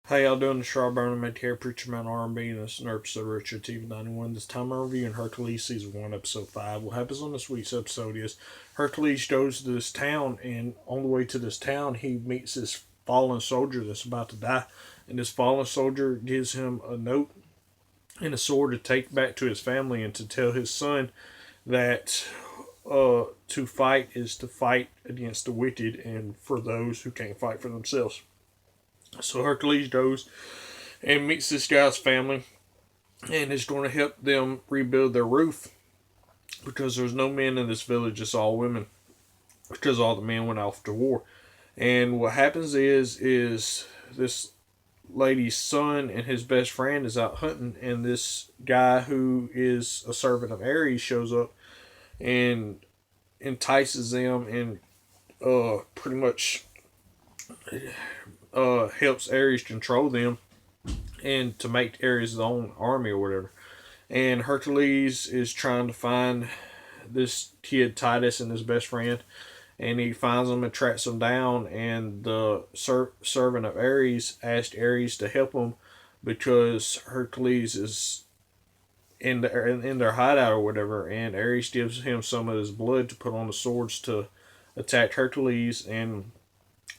How y'all doing? The Strawburn Made here, Preacher Man R&B, and this is an episode of Richard TV 91. This time I'm reviewing Hercules Season 1, Episode 5. What happens on this week's episode is Hercules goes to this town, and on the way to this town, he meets this fallen soldier that's about to die. And this fallen soldier gives him a note and a sword to take back to his family and to tell his son that to fight is to fight against the wicked and for those who can't fight for themselves. So Hercules goes and meets this guy's family and is going to help them rebuild their roof because there's no men in this village, it's all women because all the men went off to war. And what happens is this lady's son and his best friend is out hunting, and this guy who is a servant of Ares shows up and entices them and pretty much helps Ares control them and to make Ares his own army or whatever. And Hercules is trying to find this kid Titus and his best friend, and he finds them and tracks them down. And the servant of Ares asked Ares to help him because Hercules is in their hideout or whatever, and Ares gives him some of his blood to put on the swords to attack Hercules. And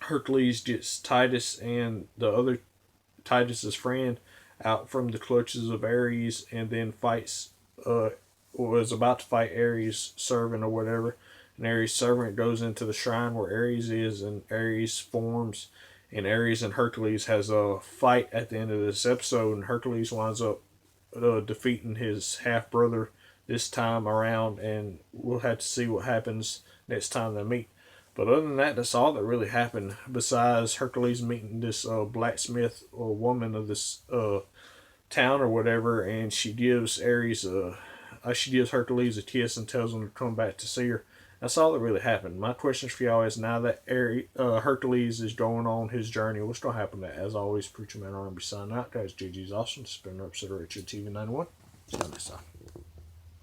Hercules gets Titus and the other Titus's friend out from the clutches of Ares, and then fights was about to fight Ares' servant or whatever. And Ares' servant goes into the shrine where Ares is, and Ares forms, and Ares and Hercules has a fight at the end of this episode, and Hercules winds up defeating his half brother this time around, and we'll have to see what happens next time they meet. But other than that, that's all that really happened, besides Hercules meeting this blacksmith or woman of this town or whatever, and she gives Hercules a kiss and tells him to come back to see her. That's all that really happened. My question for y'all is, now that Hercules is going on his journey, what's going to happen to, as always, Preacher Man R&B signing out. Guys, GG's awesome. It's been an episode of Richard TV 91. See you next time.